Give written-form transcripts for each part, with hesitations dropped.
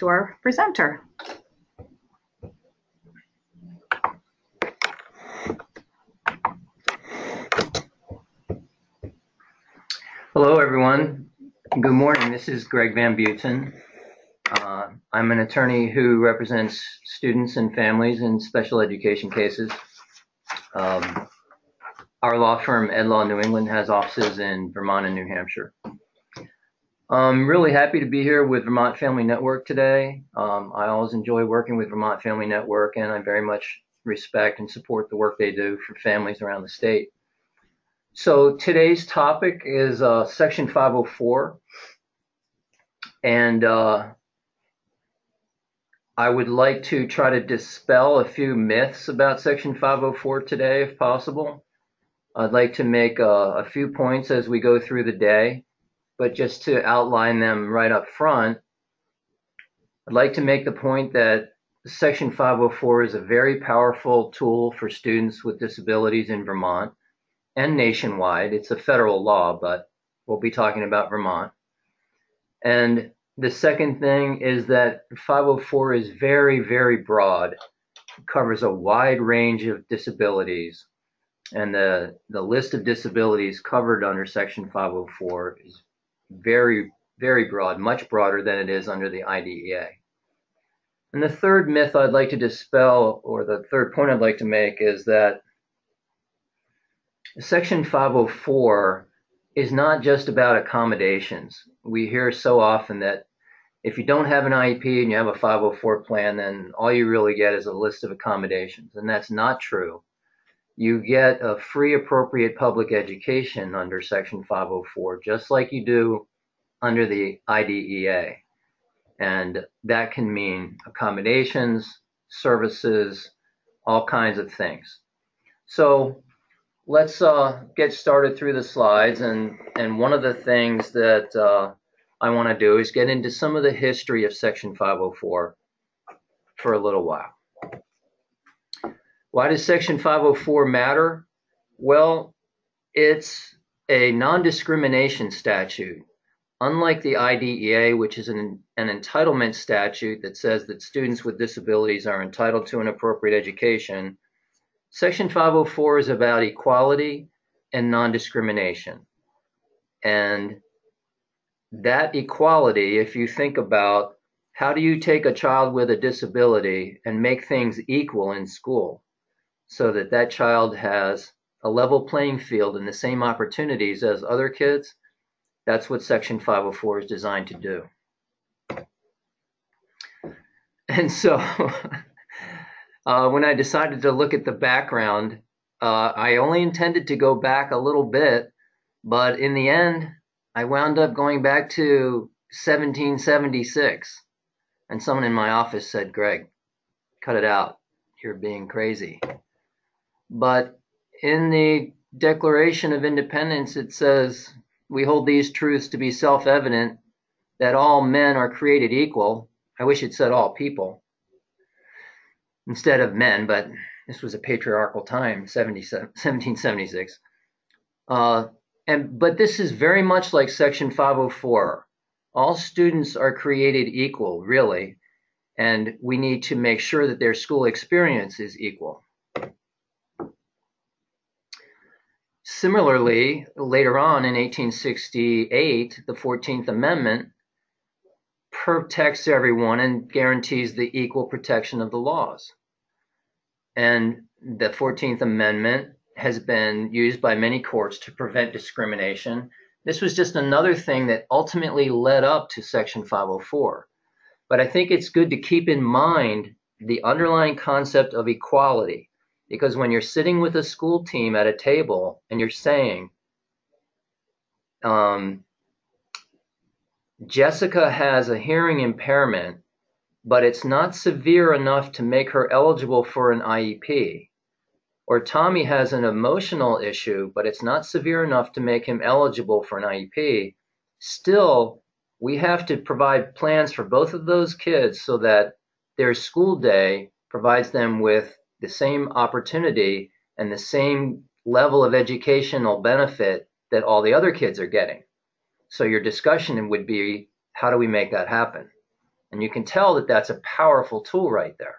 to our presenter. Hello, everyone. Good morning. This is Greg Van Buiten. I'm an attorney who represents students and families in special education cases. Our law firm, EdLaw New England, has offices in Vermont and New Hampshire. I'm really happy to be here with Vermont Family Network today. I always enjoy working with Vermont Family Network, and I very much respect and support the work they do for families around the state. So today's topic is Section 504, and I would like to try to dispel a few myths about Section 504 today, if possible. I'd like to make a few points as we go through the day, but just to outline them right up front, I'd like to make the point that Section 504 is a very powerful tool for students with disabilities in Vermont and nationwide. It's a federal law, but we'll be talking about Vermont. And the second thing is that 504 is very, very broad. It covers a wide range of disabilities. And the list of disabilities covered under Section 504 is very, very broad, much broader than it is under the IDEA. And the third myth I'd like to dispel, or the third point I'd like to make, is that Section 504 is not just about accommodations. We hear so often that if you don't have an IEP and you have a 504 plan, then all you really get is a list of accommodations, and that's not true. You get a free appropriate public education under Section 504, just like you do under the IDEA. And that can mean accommodations, services, all kinds of things. So let's get started through the slides. And one of the things that I want to do is get into some of the history of Section 504 for a little while. Why does Section 504 matter? Well, it's a non-discrimination statute. Unlike the IDEA, which is an entitlement statute that says that students with disabilities are entitled to an appropriate education, Section 504 is about equality and non-discrimination. And that equality, if you think about how do you take a child with a disability and make things equal in school, so that that child has a level playing field and the same opportunities as other kids, that's what Section 504 is designed to do. And so when I decided to look at the background, I only intended to go back a little bit, but in the end, I wound up going back to 1776. And someone in my office said, "Greg, cut it out. You're being crazy." But in the Declaration of Independence, it says, "We hold these truths to be self-evident, that all men are created equal." I wish it said all people instead of men, but this was a patriarchal time, 1776. But this is very much like Section 504. All students are created equal, really, and we need to make sure that their school experience is equal. Similarly, later on in 1868, the 14th Amendment protects everyone and guarantees the equal protection of the laws. And the 14th Amendment has been used by many courts to prevent discrimination. This was just another thing that ultimately led up to Section 504. But I think it's good to keep in mind the underlying concept of equality. Because when you're sitting with a school team at a table and you're saying, Jessica has a hearing impairment, but it's not severe enough to make her eligible for an IEP. Or Tommy has an emotional issue, but it's not severe enough to make him eligible for an IEP. Still, we have to provide plans for both of those kids so that their school day provides them with the same opportunity and the same level of educational benefit that all the other kids are getting. So your discussion would be, how do we make that happen? And you can tell that that's a powerful tool right there.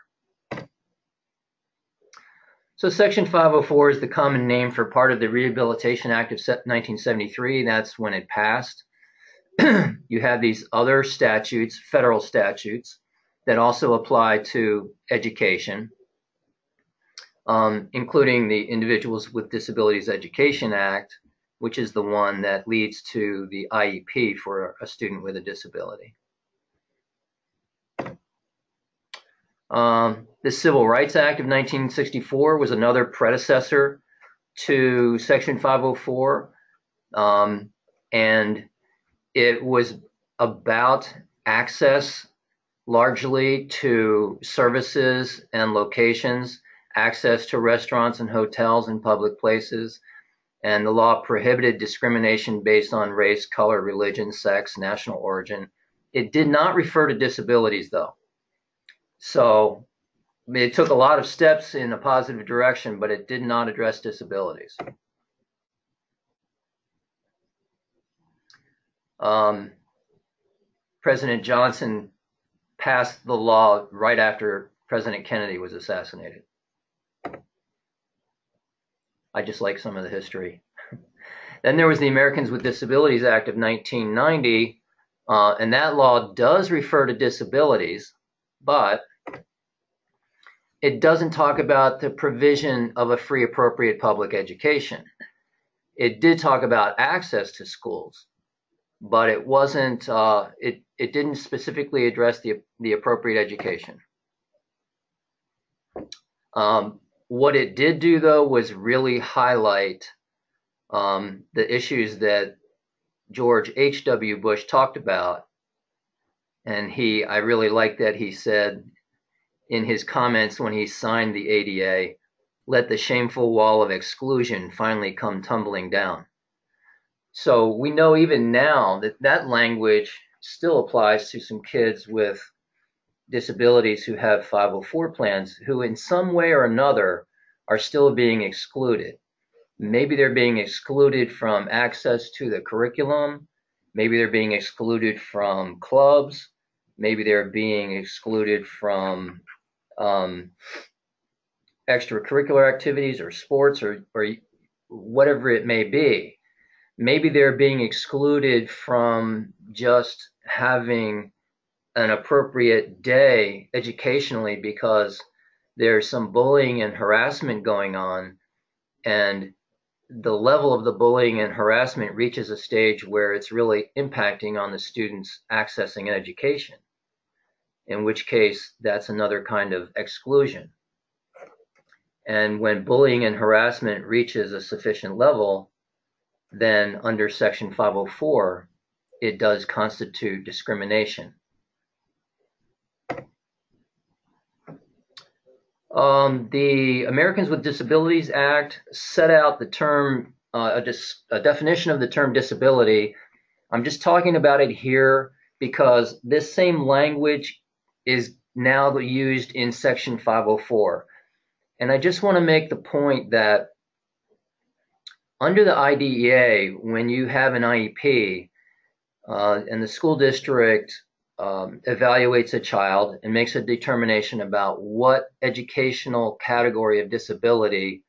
So Section 504 is the common name for part of the Rehabilitation Act of 1973. That's when it passed. You have these other statutes, federal statutes, that also apply to education, including the Individuals with Disabilities Education Act, which is the one that leads to the IEP for a student with a disability. The Civil Rights Act of 1964 was another predecessor to Section 504, and it was about access largely to services and locations, access to restaurants and hotels and public places, and the law prohibited discrimination based on race, color, religion, sex, national origin. It did not refer to disabilities, though. So it took a lot of steps in a positive direction, but it did not address disabilities. President Johnson passed the law right after President Kennedy was assassinated. I just like some of the history. Then there was the Americans with Disabilities Act of 1990, and that law does refer to disabilities, but it doesn't talk about the provision of a free, appropriate public education. It did talk about access to schools, but it wasn't. It didn't specifically address the appropriate education. What it did do, though, was really highlight the issues that George H.W. Bush talked about, and I really like that he said in his comments when he signed the ADA, "Let the shameful wall of exclusion finally come tumbling down." So we know even now that that language still applies to some kids with disabilities who have 504 plans who in some way or another are still being excluded. Maybe they're being excluded from access to the curriculum. Maybe they're being excluded from clubs. Maybe they're being excluded from extracurricular activities or sports or whatever it may be. Maybe they're being excluded from just having an appropriate day educationally because there's some bullying and harassment going on, and the level of the bullying and harassment reaches a stage where it's really impacting on the students accessing an education, in which case that's another kind of exclusion. And when bullying and harassment reaches a sufficient level, then under Section 504, it does constitute discrimination. The Americans with Disabilities Act set out the term, a definition of the term disability. I'm just talking about it here because this same language is now used in Section 504. And I just want to make the point that under the IDEA, when you have an IEP and the school district evaluates a child and makes a determination about what educational category of disability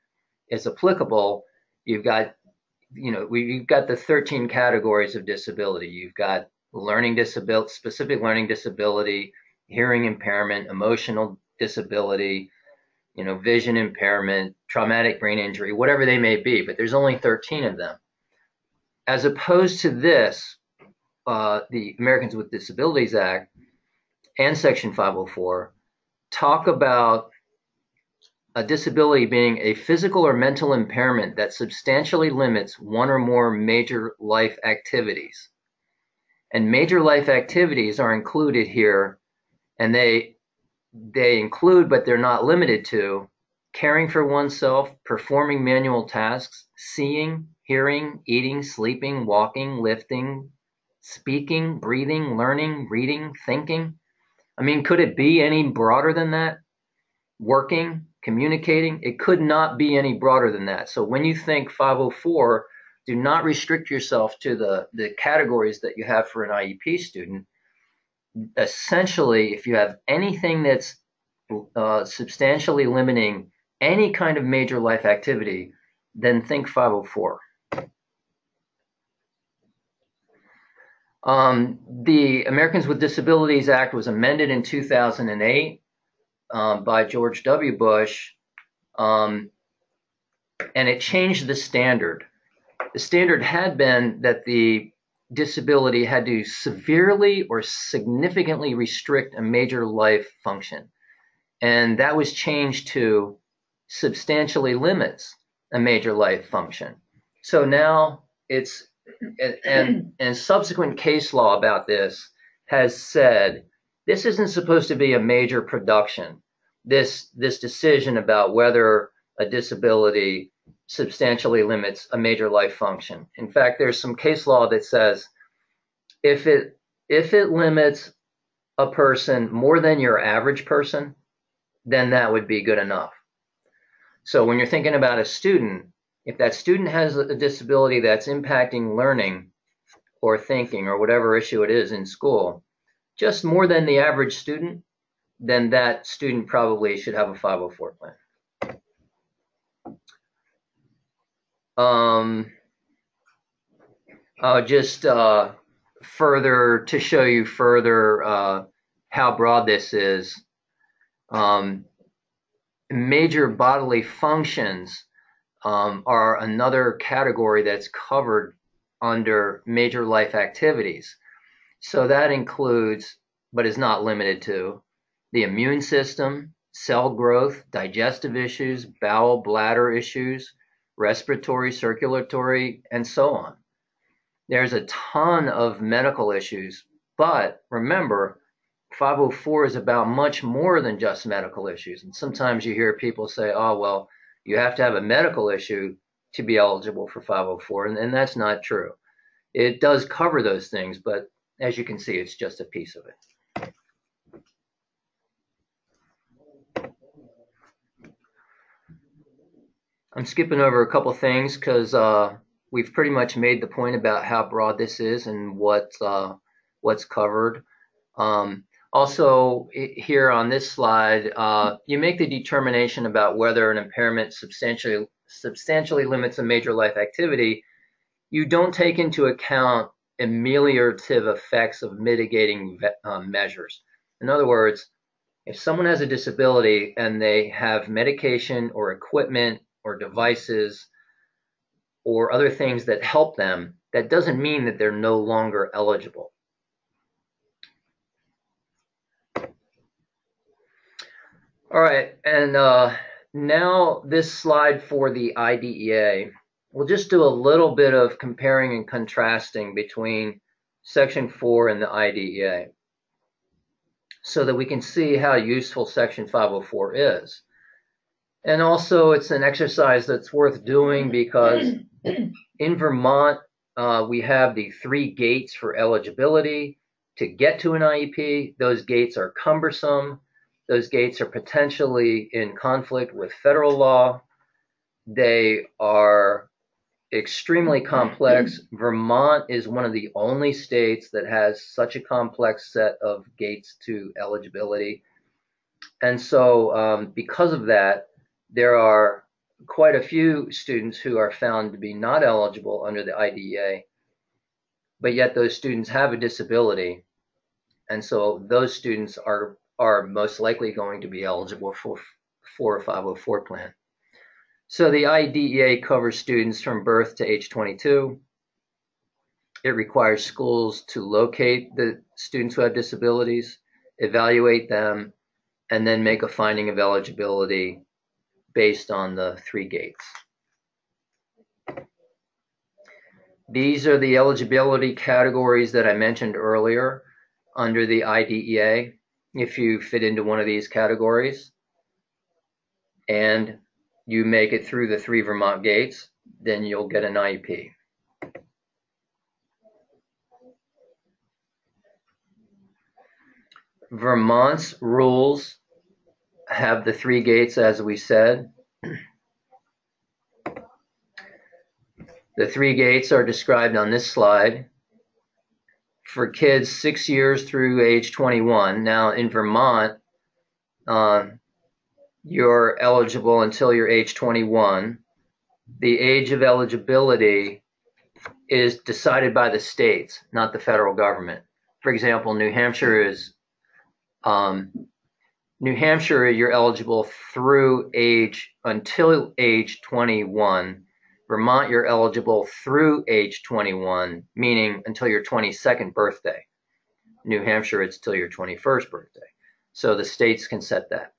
is applicable, you've got the 13 categories of disability. You've got learning disability, specific learning disability, hearing impairment, emotional disability, vision impairment, traumatic brain injury, whatever they may be, but there's only 13 of them. As opposed to this, the Americans with Disabilities Act and Section 504 talk about a disability being a physical or mental impairment that substantially limits one or more major life activities. And major life activities are included here, and they include, but they're not limited to, caring for oneself, performing manual tasks, seeing, hearing, eating, sleeping, walking, lifting, speaking, breathing, learning, reading, thinking. I mean, could it be any broader than that? Working, communicating, it could not be any broader than that. So when you think 504, do not restrict yourself to the categories that you have for an IEP student. essentially, if you have anything that's substantially limiting any kind of major life activity, then think 504. The Americans with Disabilities Act was amended in 2008 by George W. Bush, and it changed the standard. The standard had been that the disability had to severely or significantly restrict a major life function. And that was changed to substantially limits a major life function. So now it's, and subsequent case law about this has said this isn't supposed to be a major production. This decision about whether a disability substantially limits a major life function. In fact, there's some case law that says if it limits a person more than your average person, then that would be good enough. So when you're thinking about a student, if that student has a disability that's impacting learning or thinking or whatever issue it is in school, just more than the average student, then that student probably should have a 504 plan. Just further to show you further how broad this is, major bodily functions are another category that's covered under major life activities. So that includes, but is not limited to, the immune system, cell growth, digestive issues, bowel, bladder issues, respiratory, circulatory, and so on. There's a ton of medical issues, but remember, 504 is about much more than just medical issues. And sometimes you hear people say, oh, well, you have to have a medical issue to be eligible for 504, and that's not true. It does cover those things, but as you can see, it's just a piece of it. I'm skipping over a couple things because we've pretty much made the point about how broad this is and what's covered. Also, here on this slide, you make the determination about whether an impairment substantially limits a major life activity. You don't take into account ameliorative effects of mitigating measures. In other words, if someone has a disability and they have medication or equipment or devices or other things that help them, that doesn't mean that they're no longer eligible. All right, and now this slide for the IDEA. We'll just do a little bit of comparing and contrasting between Section 4 and the IDEA so that we can see how useful Section 504 is. And also, it's an exercise that's worth doing because in Vermont, we have the 3 gates for eligibility to get to an IEP. Those gates are cumbersome. Those gates are potentially in conflict with federal law. They are extremely complex. Vermont is one of the only states that has such a complex set of gates to eligibility. And so because of that, there are quite a few students who are found to be not eligible under the IDEA, but yet those students have a disability. And so those students are most likely going to be eligible for a 504 plan. So the IDEA covers students from birth to age 22. It requires schools to locate the students who have disabilities, evaluate them, and then make a finding of eligibility based on the 3 gates. These are the eligibility categories that I mentioned earlier under the IDEA. If you fit into one of these categories and you make it through the 3 Vermont gates, then you'll get an IEP. Vermont's rules have the 3 gates, as we said. The 3 gates are described on this slide. for kids 6 years through age 21. Now in Vermont, you're eligible until you're age 21. The age of eligibility is decided by the states, not the federal government. For example, New Hampshire, you're eligible until age 21. Vermont, you're eligible through age 21, meaning until your 22nd birthday. New Hampshire, it's till your 21st birthday. So the states can set that.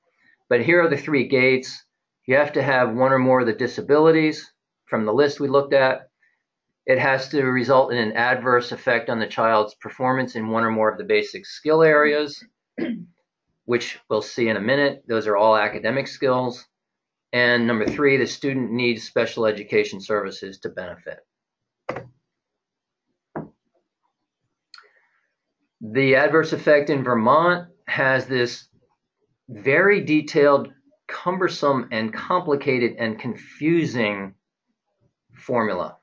But here are the three gates. You have to have one or more of the disabilities from the list we looked at. It has to result in an adverse effect on the child's performance in one or more of the basic skill areas, which we'll see in a minute. Those are all academic skills. And number three, the student needs special education services to benefit. The adverse effect in Vermont has this very detailed, cumbersome, and complicated and confusing formula.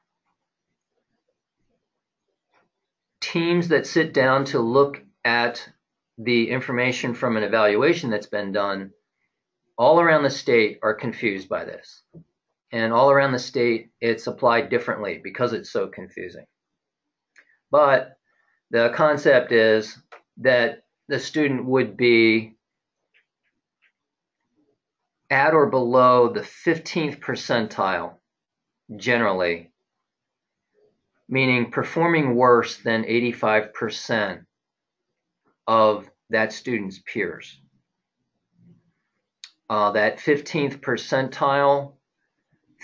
Teams that sit down to look at the information from an evaluation that's been done all around the state are confused by this. And all around the state, it's applied differently because it's so confusing. But the concept is that the student would be at or below the 15th percentile generally, meaning performing worse than 85% of that student's peers. That 15th percentile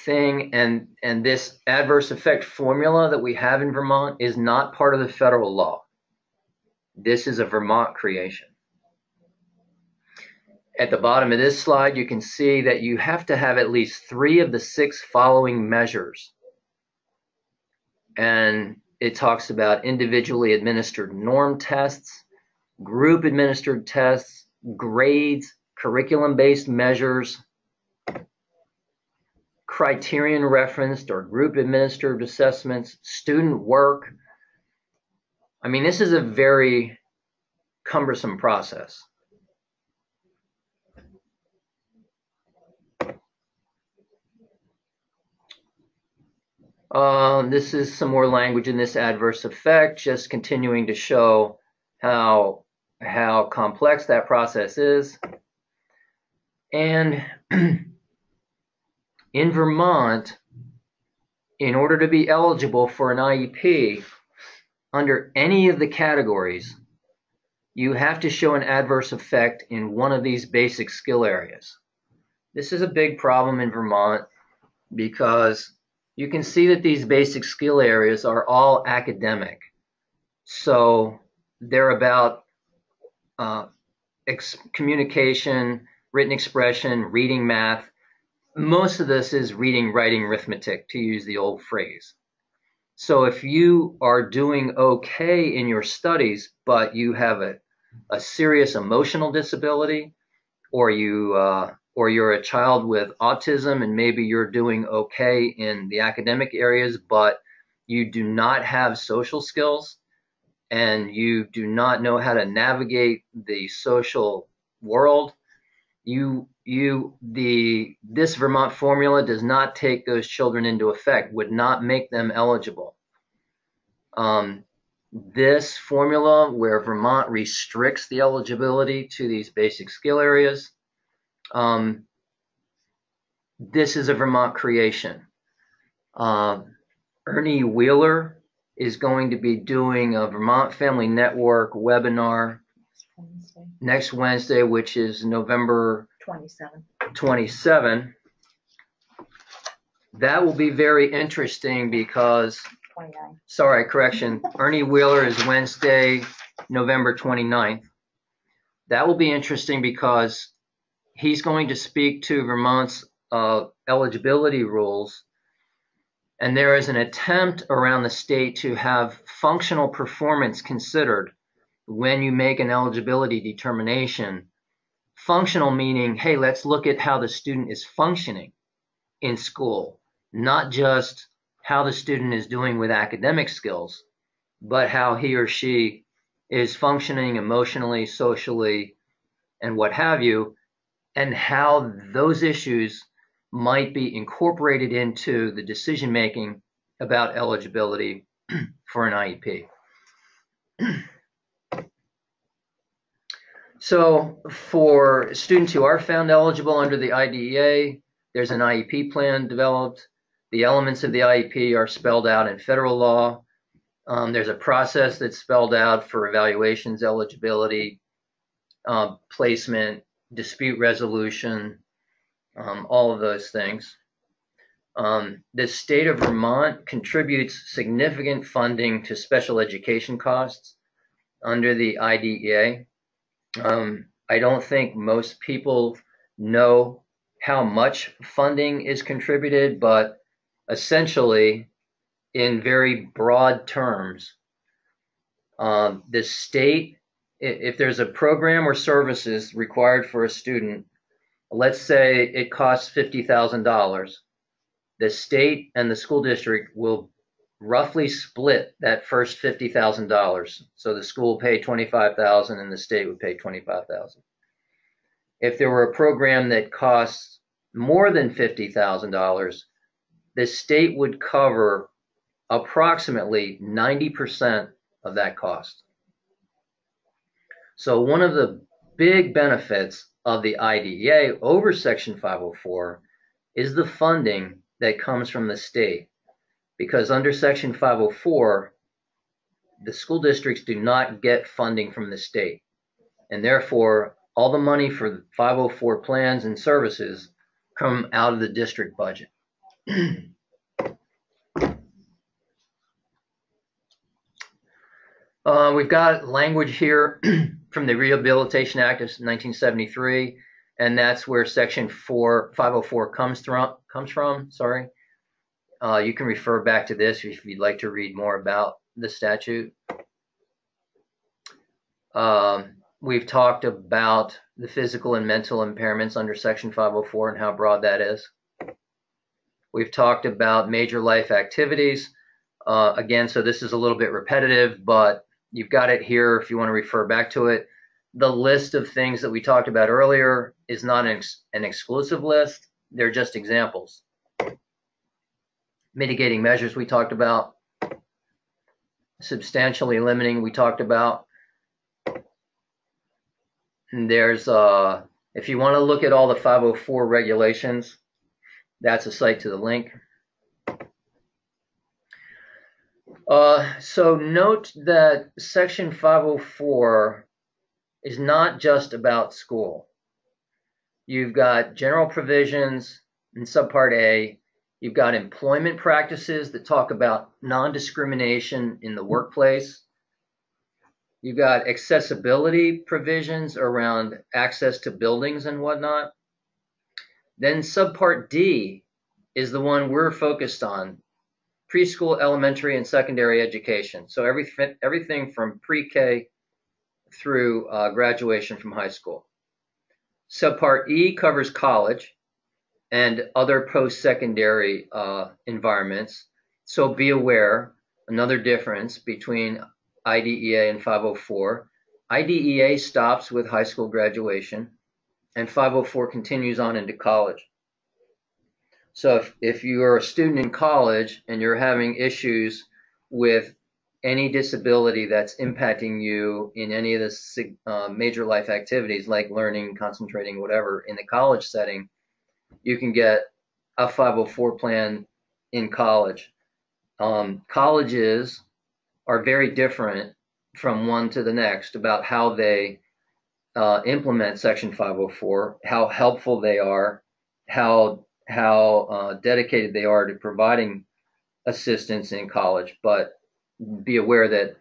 thing and this adverse effect formula that we have in Vermont is not part of the federal law. This is a Vermont creation. At the bottom of this slide, you can see that you have to have at least 3 of the 6 following measures. And it talks about individually administered norm tests, group administered tests, grades, curriculum-based measures, criterion referenced or group administered assessments, student work. I mean, this is a very cumbersome process. This is some more language in this adverse effect, just continuing to show how complex that process is. And in Vermont, in order to be eligible for an IEP, under any of the categories, you have to show an adverse effect in one of these basic skill areas. This is a big problem in Vermont because you can see that these basic skill areas are all academic. So they're about communication, written expression, reading, math. Most of this is reading, writing, arithmetic, to use the old phrase. So if you are doing okay in your studies, but you have a serious emotional disability, or you're a child with autism and maybe you're doing okay in the academic areas, but you do not have social skills and you do not know how to navigate the social world, this Vermont formula does not take those children into effect, would not make them eligible. This formula, where Vermont restricts the eligibility to these basic skill areas, this is a Vermont creation. Ernie Wheeler is going to be doing a Vermont Family Network webinar next Wednesday, which is November 27. That will be very interesting because, 29. Sorry, correction. Ernie Wheeler is Wednesday, November 29th. That will be interesting because he's going to speak to Vermont's eligibility rules. And there is an attempt around the state to have functional performance considered when you make an eligibility determination. Functional meaning, hey, let's look at how the student is functioning in school, not just how the student is doing with academic skills, but how he or she is functioning emotionally, socially, and what have you, and how those issues might be incorporated into the decision making about eligibility for an IEP. So for students who are found eligible under the IDEA, there's an IEP plan developed. The elements of the IEP are spelled out in federal law. There's a process that's spelled out for evaluations, eligibility, placement, dispute resolution, all of those things. The state of Vermont contributes significant funding to special education costs under the IDEA. I don't think most people know how much funding is contributed, but essentially, in very broad terms, the state, if there's a program or services required for a student, let's say it costs $50,000, the state and the school district will roughly split that first $50,000. So the school will pay $25,000 and the state would pay $25,000. If there were a program that costs more than $50,000, the state would cover approximately 90% of that cost. So one of the big benefits of the IDEA over Section 504 is the funding that comes from the state. Because under Section 504, the school districts do not get funding from the state. And therefore, all the money for 504 plans and services come out of the district budget. We've got language here from the Rehabilitation Act of 1973, and that's where Section 504 comes from. You can refer back to this if you'd like to read more about the statute. We've talked about the physical and mental impairments under Section 504 and how broad that is. We've talked about major life activities. Again, so this is a little bit repetitive, but you've got it here if you want to refer back to it. The list of things that we talked about earlier is not an exclusive list. They're just examples. Mitigating measures we talked about. Substantially limiting we talked about. And there's, if you want to look at all the 504 regulations, that's a site to the link. So note that Section 504 is not just about school. You've got general provisions in Subpart A. You've got employment practices that talk about non-discrimination in the workplace. You've got accessibility provisions around access to buildings and whatnot. Then Subpart D is the one we're focused on. Preschool, elementary, and secondary education. So everything from pre-K through graduation from high school. Subpart E covers college and other post-secondary environments. So be aware, another difference between IDEA and 504. IDEA stops with high school graduation, and 504 continues on into college. So if you are a student in college and you're having issues with any disability that's impacting you in any of the major life activities like learning, concentrating, whatever, in the college setting, you can get a 504 plan in college. Colleges are very different from one to the next about how they implement Section 504, how helpful they are, how dedicated they are to providing assistance in college, but be aware that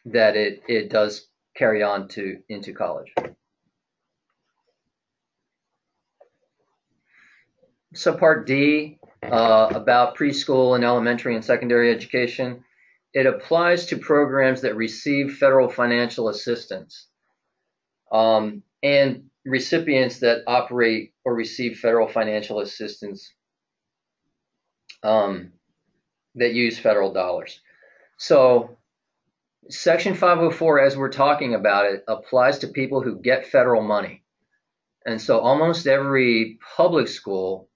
that it does carry on into college. Subpart D, about preschool and elementary and secondary education. It applies to programs that receive federal financial assistance and recipients that operate or receive federal financial assistance that use federal dollars. So Section 504, as we're talking about it, applies to people who get federal money. And so almost every public school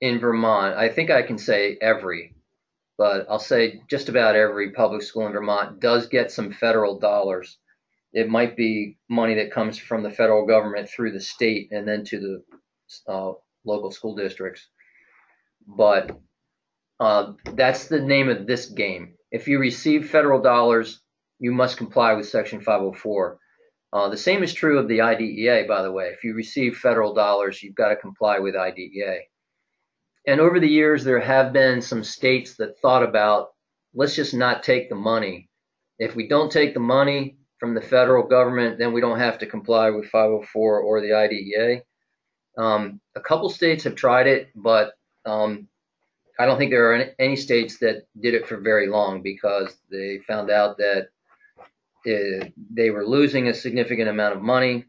in Vermont, I think I can say every, but I'll say just about every public school in Vermont does get some federal dollars. It might be money that comes from the federal government through the state and then to the local school districts. But that's the name of this game. If you receive federal dollars, you must comply with Section 504. The same is true of the IDEA, by the way. If you receive federal dollars, you've got to comply with IDEA. And over the years, there have been some states that thought about, let's just not take the money. If we don't take the money from the federal government, then we don't have to comply with 504 or the IDEA. A couple states have tried it, but I don't think there are any states that did it for very long because they found out that they were losing a significant amount of money,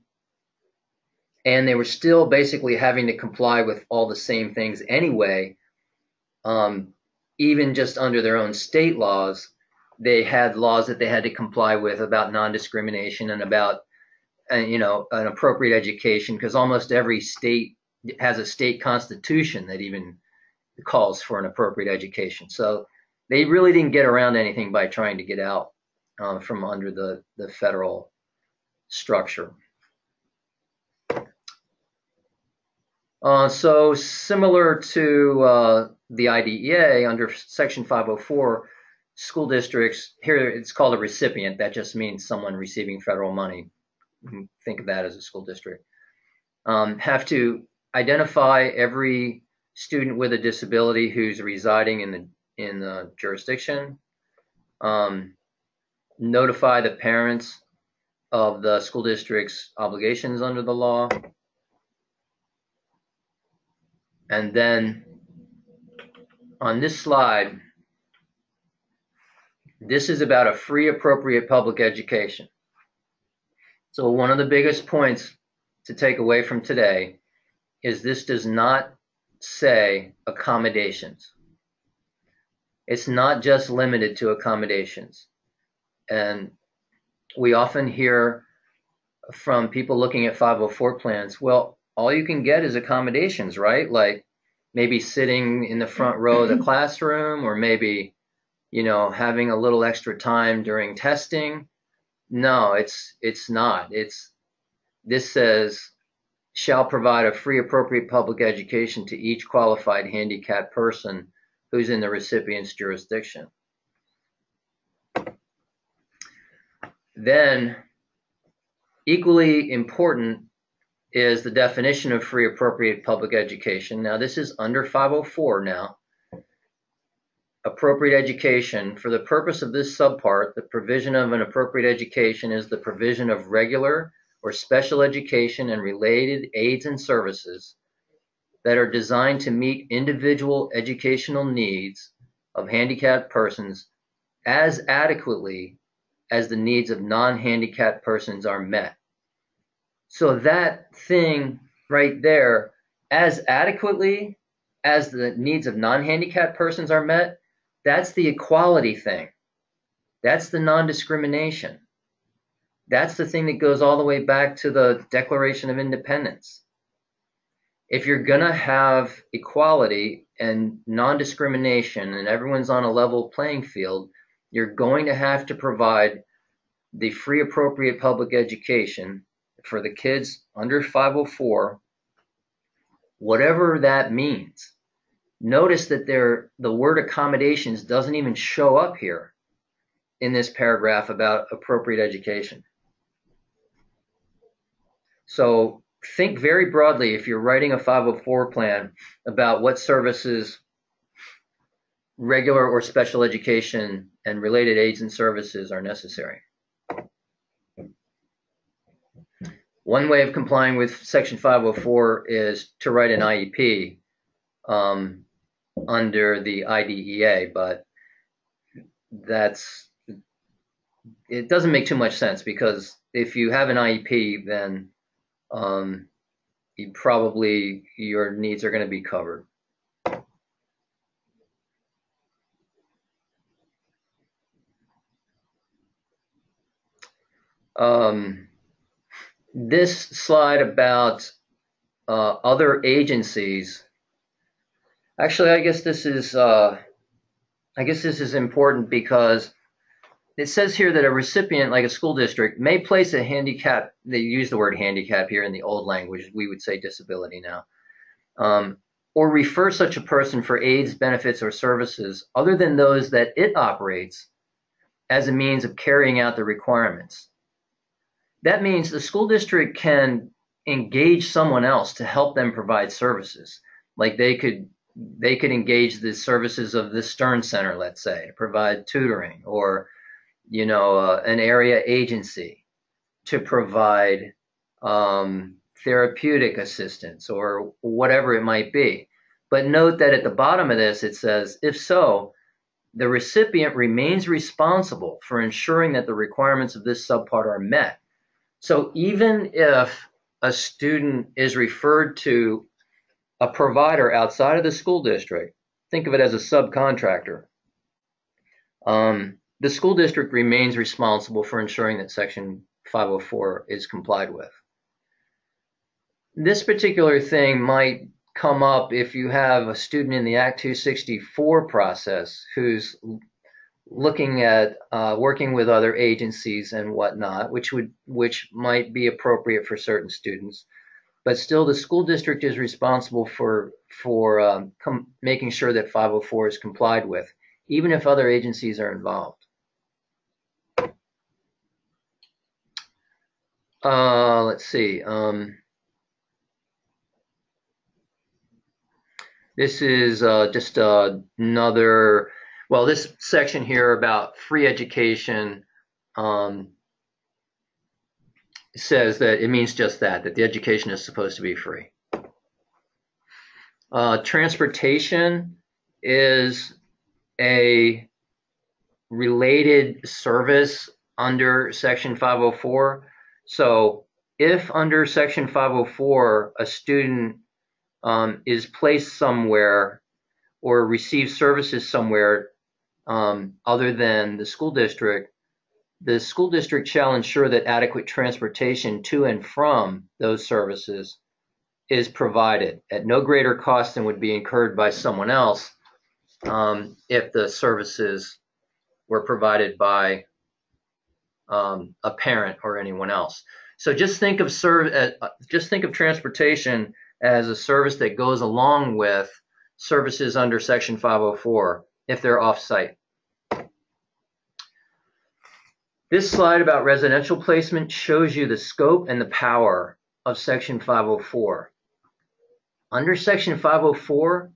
and they were still basically having to comply with all the same things anyway. Even just under their own state laws, they had laws that they had to comply with about non-discrimination and about, an appropriate education, because almost every state has a state constitution that even calls for an appropriate education. So they really didn't get around anything by trying to get out from under the federal structure. So similar to the IDEA, under Section 504, school districts, here it's called a recipient. That just means someone receiving federal money. Think of that as a school district. Have to identify every student with a disability who's residing in the jurisdiction. Notify the parents of the school district's obligations under the law. And then on this slide, this is about a free, appropriate public education. So one of the biggest points to take away from today is this does not say accommodations. It's not just limited to accommodations. And we often hear from people looking at 504 plans, well, all you can get is accommodations, right? Like maybe sitting in the front row of the classroom, or maybe, having a little extra time during testing. No, it's not. This says, shall provide a free, appropriate public education to each qualified handicapped person who's in the recipient's jurisdiction. Then, equally important is the definition of free, appropriate public education. Now, this is under 504 now. Appropriate education. For the purpose of this subpart, the provision of an appropriate education is the provision of regular or special education and related aids and services that are designed to meet individual educational needs of handicapped persons as adequately as the needs of non-handicapped persons are met. So that thing right there, as adequately as the needs of non-handicapped persons are met, that's the equality thing. That's the non-discrimination. That's the thing that goes all the way back to the Declaration of Independence. If you're going to have equality and non-discrimination and everyone's on a level playing field, you're going to have to provide the free, appropriate public education for the kids under 504, whatever that means. Notice that the word accommodations doesn't even show up here in this paragraph about appropriate education. So think very broadly if you're writing a 504 plan about what services, regular or special education and related aids and services are necessary. One way of complying with Section 504 is to write an IEP under the IDEA, but it doesn't make too much sense, because if you have an IEP, then your needs are going to be covered. This slide about other agencies. Actually, I guess this is important because it says here that a recipient, like a school district, may place a handicap. They use the word handicap here in the old language. We would say disability now. Or refer such a person for aids, benefits, or services other than those that it operates as a means of carrying out the requirements. That means the school district can engage someone else to help them provide services. Like they could engage the services of the Stern Center, let's say, to provide tutoring, or an area agency to provide therapeutic assistance or whatever it might be. But note that at the bottom of this, it says, if so, the recipient remains responsible for ensuring that the requirements of this subpart are met. So even if a student is referred to a provider outside of the school district, think of it as a subcontractor. The school district remains responsible for ensuring that Section 504 is complied with. This particular thing might come up if you have a student in the Act 264 process who's looking at working with other agencies and whatnot, which might be appropriate for certain students. But still, the school district is responsible for making sure that 504 is complied with, even if other agencies are involved. Let's see. This is just another, well, this section here about free education says that it means just that the education is supposed to be free. Transportation is a related service under Section 504. So if under Section 504 a student is placed somewhere or receives services somewhere other than the school district shall ensure that adequate transportation to and from those services is provided at no greater cost than would be incurred by someone else if the services were provided by a parent or anyone else. So just think of transportation as a service that goes along with services under Section 504 if they're off-site. This slide about residential placement shows you the scope and the power of Section 504. Under Section 504,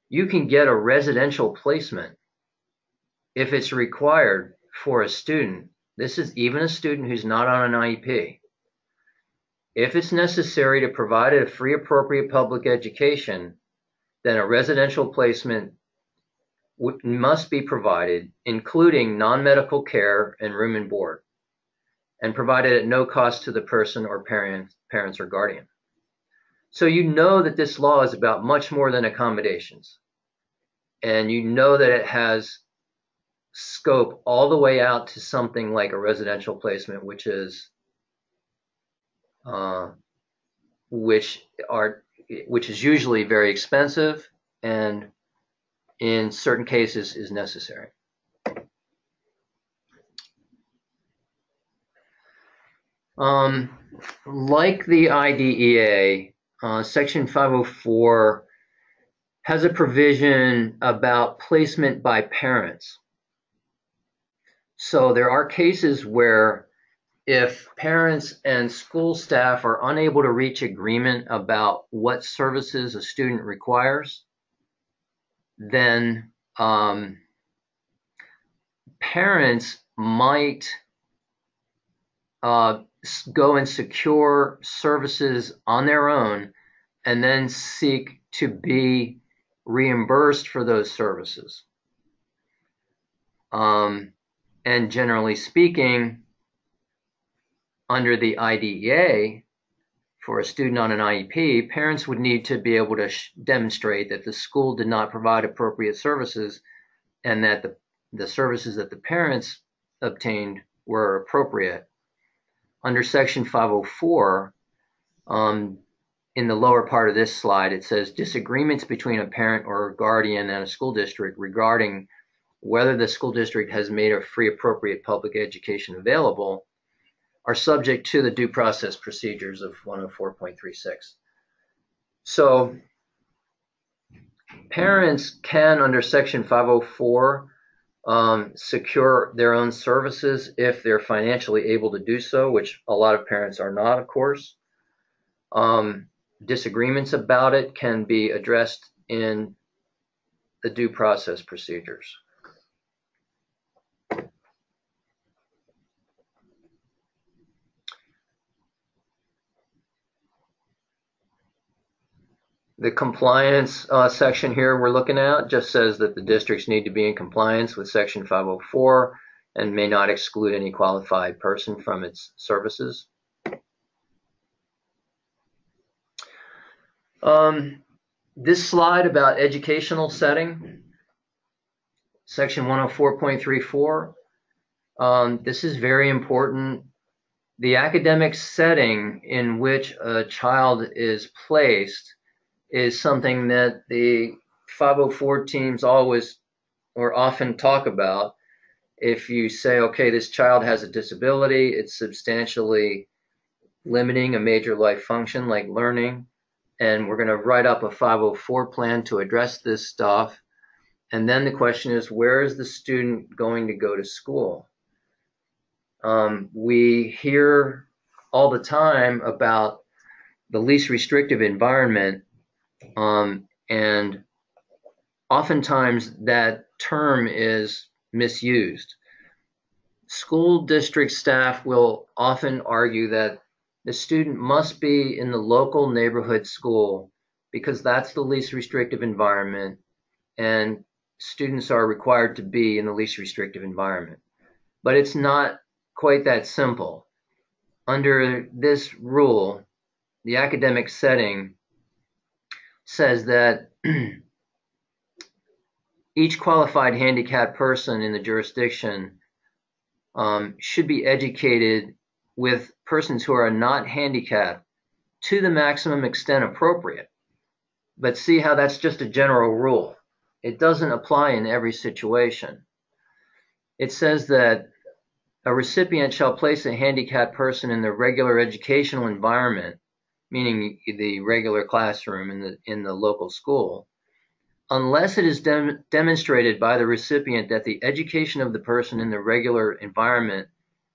you can get a residential placement if it's required for a student. This is even a student who's not on an IEP. If it's necessary to provide a free appropriate public education, then a residential placement must be provided, including non-medical care and room and board, and provided at no cost to the person or parents or guardian. So you know that this law is about much more than accommodations. And you know that it has scope all the way out to something like a residential placement, which is usually very expensive and in certain cases is necessary. Like the IDEA, Section 504 has a provision about placement by parents. So there are cases where if parents and school staff are unable to reach agreement about what services a student requires, then parents might go and secure services on their own and then seek to be reimbursed for those services. And generally speaking, under the IDEA, for a student on an IEP, parents would need to be able to demonstrate that the school did not provide appropriate services and that the services that the parents obtained were appropriate under Section 504, in the lower part of this slide, it says disagreements between a parent or a guardian and a school district regarding whether the school district has made a free appropriate public education available are subject to the due process procedures of 104.36. So parents can, under Section 504, secure their own services if they're financially able to do so, which a lot of parents are not, of course. Disagreements about it can be addressed in the due process procedures. The compliance section here we're looking at just says that the districts need to be in compliance with Section 504 and may not exclude any qualified person from its services. This slide about educational setting, Section 104.34, this is very important. The academic setting in which a child is placed is something that the 504 teams always or often talk about. If you say, okay, this child has a disability, it's substantially limiting a major life function like learning, and we're going to write up a 504 plan to address this stuff. And then the question is, where is the student going to go to school? We hear all the time about the least restrictive environment, and oftentimes that term is misused. School district staff will often argue that the student must be in the local neighborhood school because that's the least restrictive environment, and students are required to be in the least restrictive environment. But it's not quite that simple. Under this rule, the academic setting says that each qualified handicapped person in the jurisdiction should be educated with persons who are not handicapped to the maximum extent appropriate. But see how that's just a general rule. It doesn't apply in every situation. It says that a recipient shall place a handicapped person in the regular educational environment, meaning the regular classroom in the local school, unless it is demonstrated by the recipient that the education of the person in the regular environment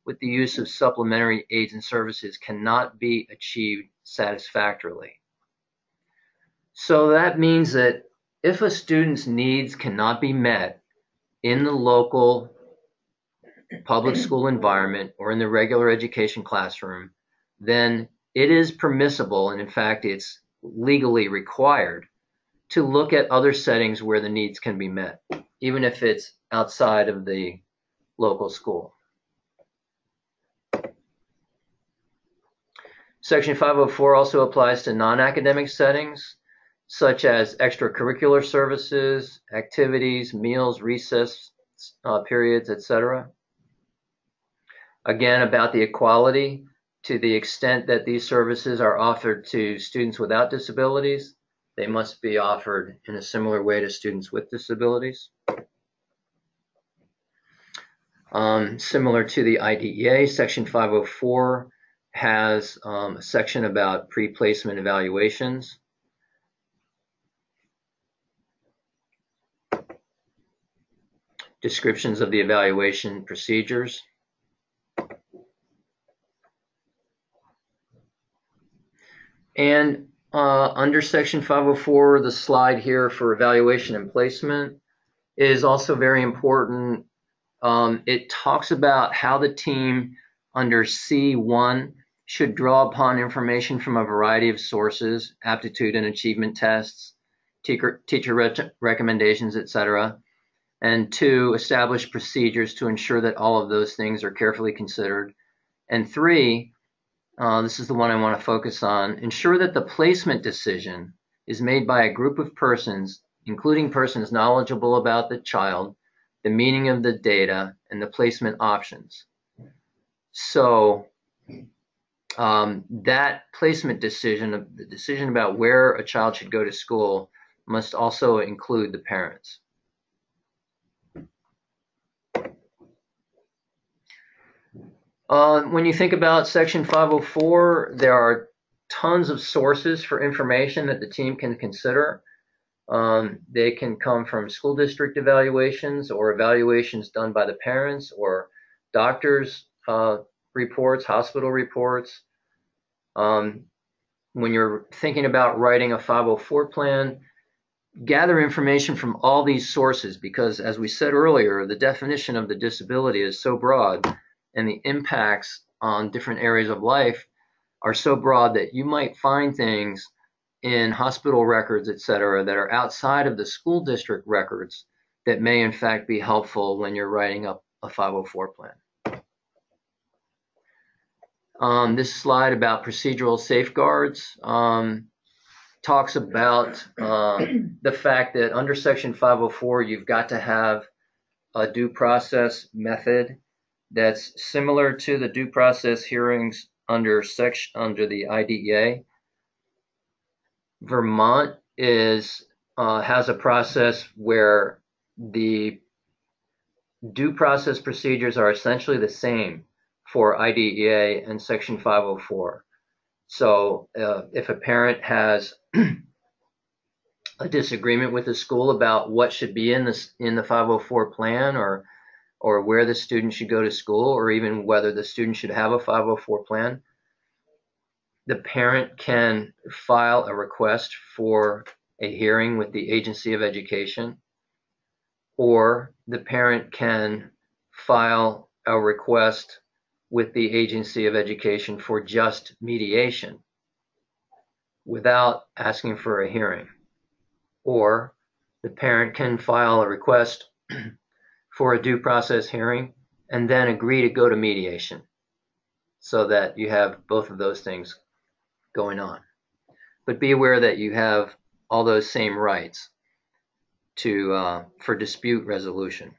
with the use of supplementary aids and services cannot be achieved satisfactorily. So that means that if a student's needs cannot be met in the local public school environment or in the regular education classroom, then it is permissible, and in fact it's legally required, to look at other settings where the needs can be met, even if it's outside of the local school. Section 504 also applies to non-academic settings, such as extracurricular services, activities, meals, recess periods, etc. Again, about the equality, to the extent that these services are offered to students without disabilities, they must be offered in a similar way to students with disabilities. Similar to the IDEA, Section 504 has a section about pre-placement evaluations. Descriptions of the evaluation procedures. And under Section 504, the slide here for evaluation and placement is also very important. It talks about how the team under C1 should draw upon information from a variety of sources, aptitude and achievement tests, teacher recommendations, etc., and 2, establish procedures to ensure that all of those things are carefully considered. And 3, this is the one I want to focus on, ensure that the placement decision is made by a group of persons, including persons knowledgeable about the child, the meaning of the data, and the placement options. So that placement decision, the decision about where a child should go to school, must also include the parents. When you think about Section 504, there are tons of sources for information that the team can consider. They can come from school district evaluations or evaluations done by the parents or doctors' reports, hospital reports. When you're thinking about writing a 504 plan, gather information from all these sources because, as we said earlier, the definition of the disability is so broad and the impacts on different areas of life are so broad that you might find things in hospital records, et cetera, that are outside of the school district records that may in fact be helpful when you're writing up a 504 plan. This slide about procedural safeguards talks about the fact that under Section 504, you've got to have a due process method that's similar to the due process hearings under the IDEA. Vermont has a process where the due process procedures are essentially the same for IDEA and Section 504. So if a parent has a disagreement with the school about what should be in the 504 plan or where the student should go to school or even whether the student should have a 504 plan, the parent can file a request for a hearing with the Agency of Education, or the parent can file a request with the Agency of Education for just mediation without asking for a hearing. Or the parent can file a request for a due process hearing and then agree to go to mediation so that you have both of those things going on. But be aware that you have all those same rights for dispute resolution.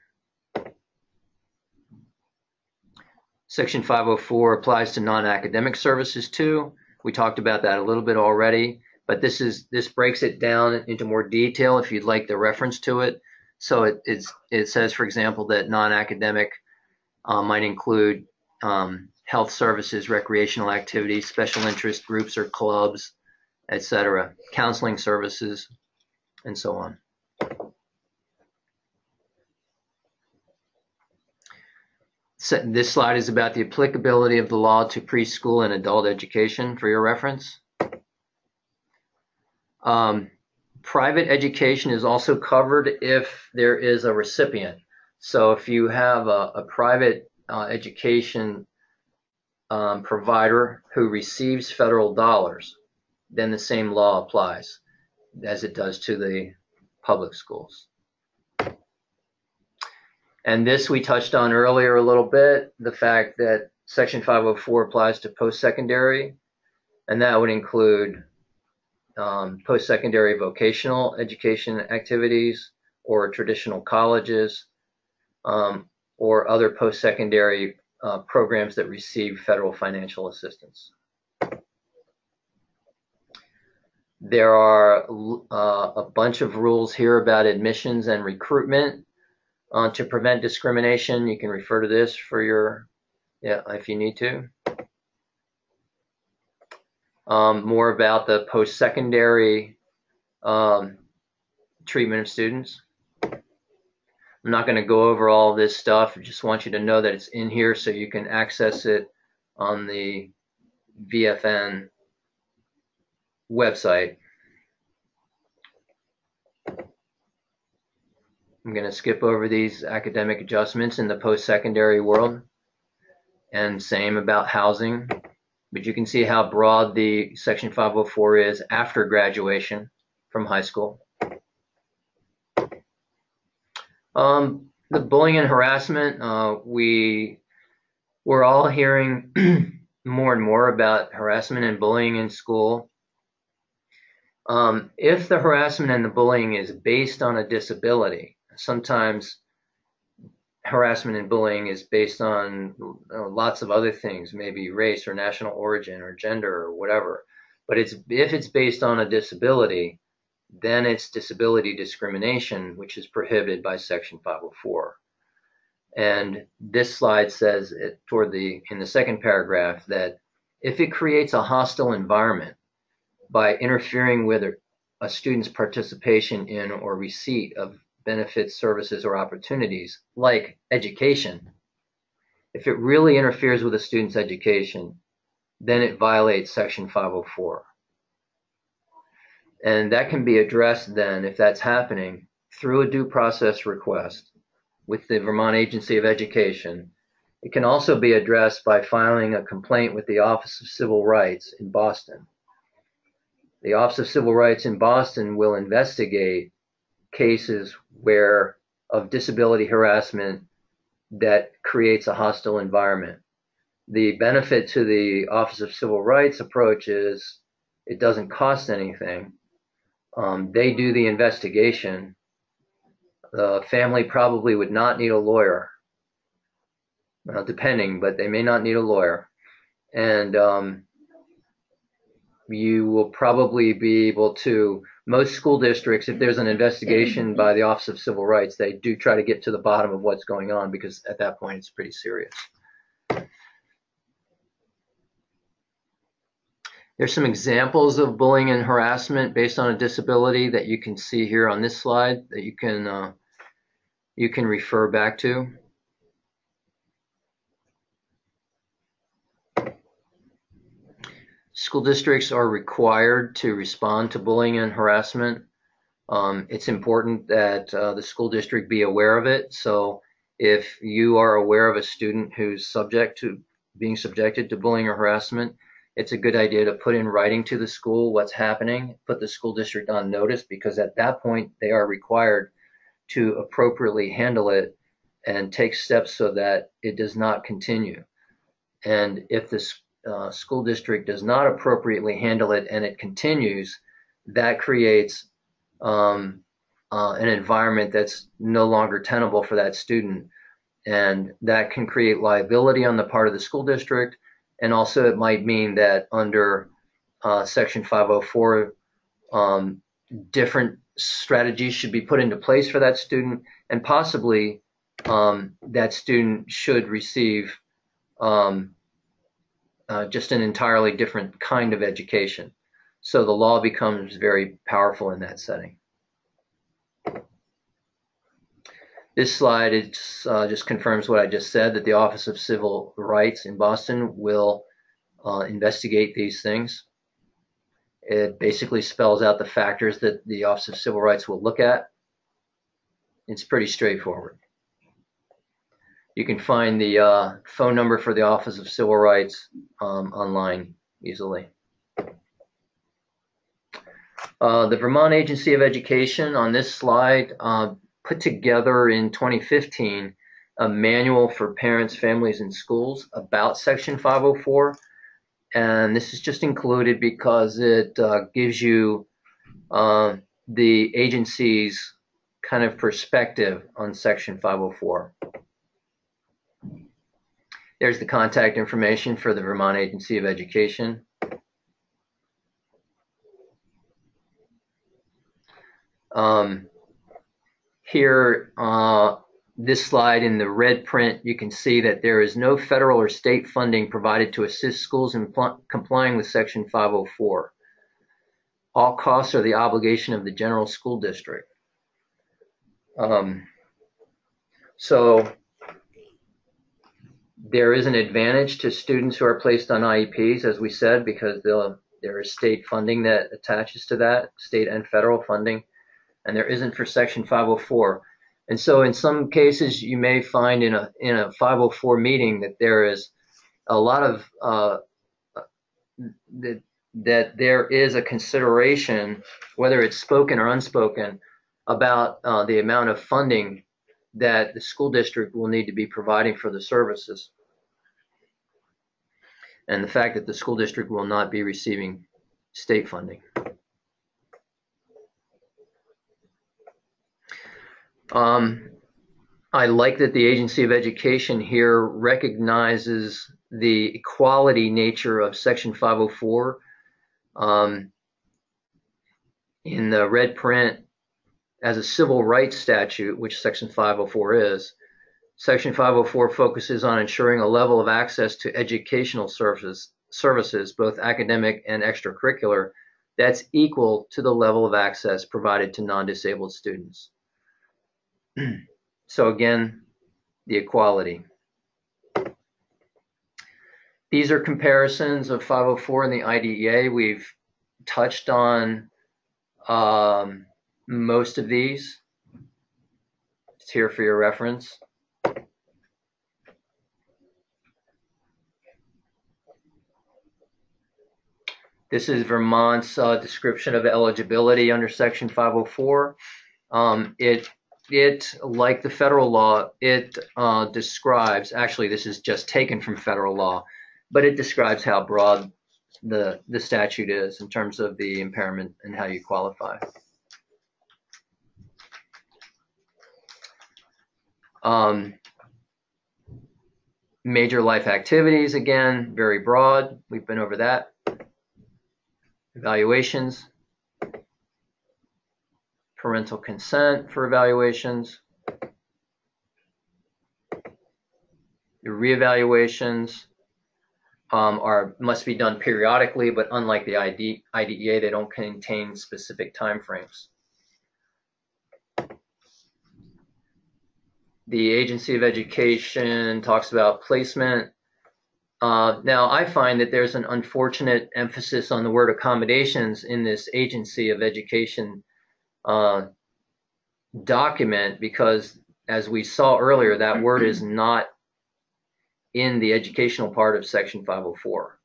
Section 504 applies to non-academic services too. We talked about that a little bit already, but this breaks it down into more detail if you'd like the reference to it. So it says, for example, that non-academic might include health services, recreational activities, special interest groups or clubs, etc., counseling services, and so on. So this slide is about the applicability of the law to preschool and adult education for your reference. Private education is also covered if there is a recipient. So if you have a private education provider who receives federal dollars, then the same law applies as it does to the public schools. And this we touched on earlier a little bit, the fact that Section 504 applies to post-secondary, and that would include post-secondary vocational education activities or traditional colleges or other post-secondary programs that receive federal financial assistance. There are a bunch of rules here about admissions and recruitment to prevent discrimination. You can refer to this for if you need to. More about the post-secondary treatment of students. I'm not going to go over all this stuff. I just want you to know that it's in here so you can access it on the VFN website. I'm going to skip over these academic adjustments in the post-secondary world, and same about housing. But you can see how broad the Section 504 is after graduation from high school. The bullying and harassment, we're all hearing more and more about harassment and bullying in school. If the harassment and the bullying is based on a disability, sometimes harassment and bullying is based on lots of other things, maybe race or national origin or gender or whatever. But if it's based on a disability, then it's disability discrimination, which is prohibited by Section 504. And this slide says in the second paragraph that if it creates a hostile environment by interfering with a student's participation in or receipt of benefits, services, or opportunities like education, if it really interferes with a student's education, then it violates Section 504. And that can be addressed then, if that's happening, through a due process request with the Vermont Agency of Education. It can also be addressed by filing a complaint with the Office of Civil Rights in Boston. The Office of Civil Rights in Boston will investigate cases of disability harassment that creates a hostile environment. The benefit to the Office of Civil Rights approach is it doesn't cost anything. They do the investigation. The family probably would not need a lawyer, depending, but they may not need a lawyer. And you will probably be able to, most school districts, if there's an investigation by the Office of Civil Rights, they do try to get to the bottom of what's going on, because at that point it's pretty serious. There's some examples of bullying and harassment based on a disability that you can see here on this slide that you can refer back to. School districts are required to respond to bullying and harassment. It's important that the school district be aware of it. So if you are aware of a student who's being subjected to bullying or harassment, it's a good idea to put in writing to the school what's happening, put the school district on notice, because at that point they are required to appropriately handle it and take steps so that it does not continue. And if the school district does not appropriately handle it and it continues, that creates an environment that's no longer tenable for that student. And that can create liability on the part of the school district. And also it might mean that under Section 504, different strategies should be put into place for that student, and possibly that student should receive just an entirely different kind of education. So the law becomes very powerful in that setting. This slide just confirms what I just said, that the Office of Civil Rights in Boston will investigate these things. It basically spells out the factors that the Office of Civil Rights will look at. It's pretty straightforward. You can find the phone number for the Office of Civil Rights online easily. The Vermont Agency of Education on this slide put together in 2015 a manual for parents, families, and schools about Section 504. And this is just included because it gives you the agency's kind of perspective on Section 504. There's the contact information for the Vermont Agency of Education. Here, this slide in the red print, you can see that there is no federal or state funding provided to assist schools in complying with Section 504. All costs are the obligation of the general school district. So there is an advantage to students who are placed on IEPs, as we said, because there is state funding that attaches to that, state and federal funding, and there isn't for Section 504. And so in some cases, you may find in a 504 meeting that there is a lot of that there is a consideration, whether it's spoken or unspoken, about the amount of funding that the school district will need to be providing for the services, and the fact that the school district will not be receiving state funding. I like that the Agency of Education here recognizes the equality nature of Section 504. In the red print, as a civil rights statute, which Section 504 is, Section 504 focuses on ensuring a level of access to educational services, both academic and extracurricular, that's equal to the level of access provided to non-disabled students. So again, the equality. These are comparisons of 504 and the IDEA. We've touched on most of these. It's here for your reference. This is Vermont's description of eligibility under Section 504. It, like the federal law, it describes, actually this is just taken from federal law, but it describes how broad the statute is in terms of the impairment and how you qualify. Major life activities, again, very broad. We've been over that. Evaluations. Parental consent for evaluations. The reevaluations must be done periodically, but unlike the IDEA, they don't contain specific timeframes. The Agency of Education talks about placement. Now, I find that there's an unfortunate emphasis on the word accommodations in this Agency of Education document, because as we saw earlier, that word is not in the educational part of Section 504.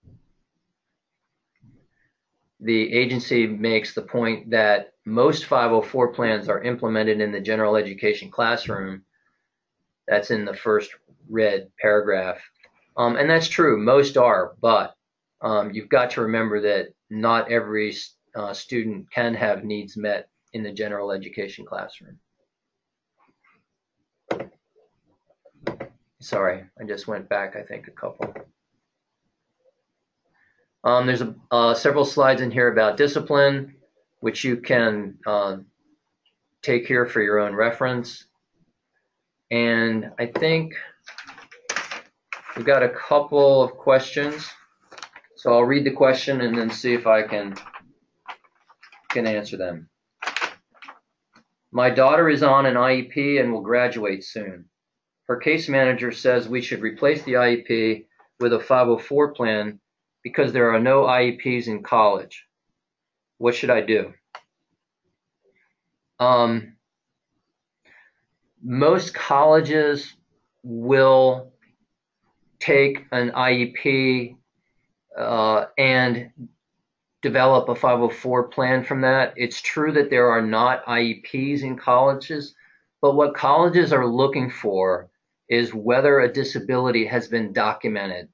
The agency makes the point that most 504 plans are implemented in the general education classroom. That's in the first red paragraph. And that's true, most are, but you've got to remember that not every student can have needs met in the general education classroom. Sorry, I just went back, I think, a couple. There's several slides in here about discipline, which you can take here for your own reference. And I think we've got a couple of questions. So I'll read the question and then see if I can answer them. My daughter is on an IEP and will graduate soon. Her case manager says we should replace the IEP with a 504 plan because there are no IEPs in college. What should I do? Most colleges will take an IEP and develop a 504 plan from that. It's true that there are not IEPs in colleges, but what colleges are looking for is whether a disability has been documented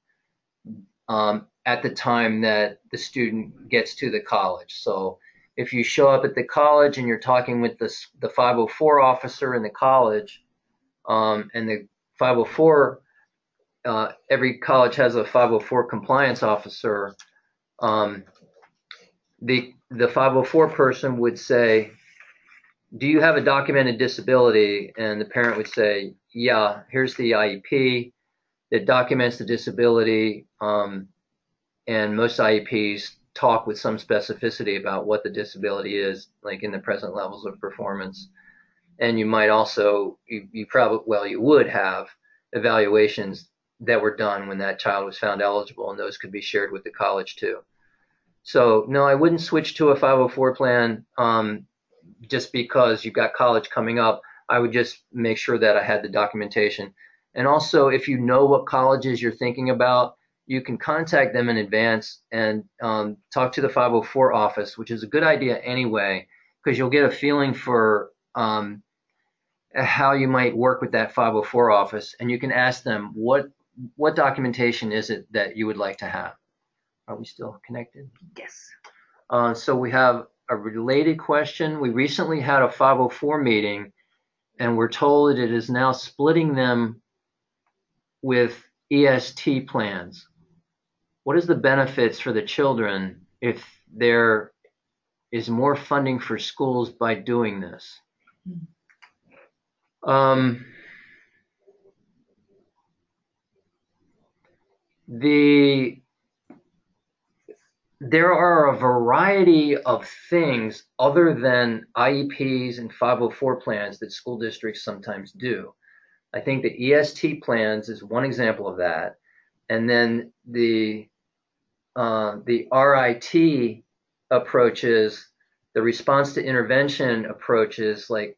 at the time that the student gets to the college. So if you show up at the college and you're talking with the 504 officer in the college, and the 504, every college has a 504 compliance officer, the 504 person would say, do you have a documented disability? And the parent would say, yeah, here's the IEP that documents the disability. And most IEPs talk with some specificity about what the disability is, like in the present levels of performance. And you might also, you would have evaluations that were done when that child was found eligible, and those could be shared with the college too. So no, I wouldn't switch to a 504 plan just because you've got college coming up. I would just make sure that I had the documentation. And also, if you know what colleges you're thinking about, you can contact them in advance and talk to the 504 office, which is a good idea anyway, because you'll get a feeling for how you might work with that 504 office, and you can ask them what documentation is it that you would like to have. Are we still connected? Yes. So we have a related question. We recently had a 504 meeting, and we're told it is now splitting them with EST plans. What is the benefits for the children if there is more funding for schools by doing this? There are a variety of things other than IEPs and 504 plans that school districts sometimes do. I think the EST plans is one example of that. And then the RIT approaches, the response to intervention approaches, like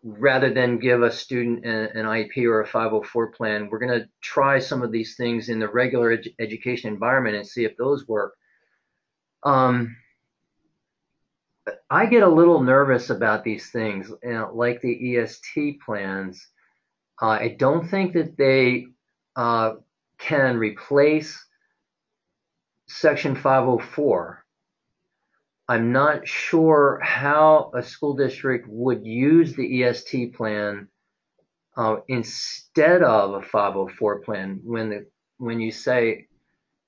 rather than give a student an IEP or a 504 plan, we're going to try some of these things in the regular education environment and see if those work. I get a little nervous about these things, like the EST plans. I don't think that they can replace Section 504. I'm not sure how a school district would use the EST plan instead of a 504 plan when you say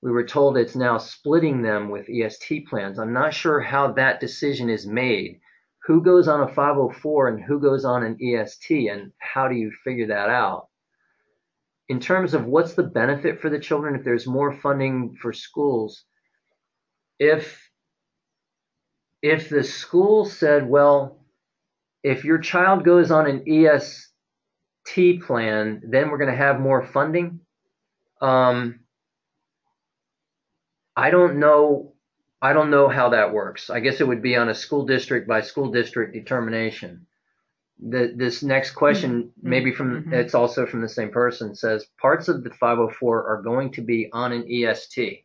we were told it's now splitting them with EST plans. I'm not sure how that decision is made. Who goes on a 504 and who goes on an EST, and how do you figure that out? In terms of what's the benefit for the children if there's more funding for schools, if the school said, well, if your child goes on an EST plan, then we're going to have more funding. I don't know how that works. I guess it would be on a school district by school district determination. This next question, maybe it's also from the same person, says parts of the 504 are going to be on an EST.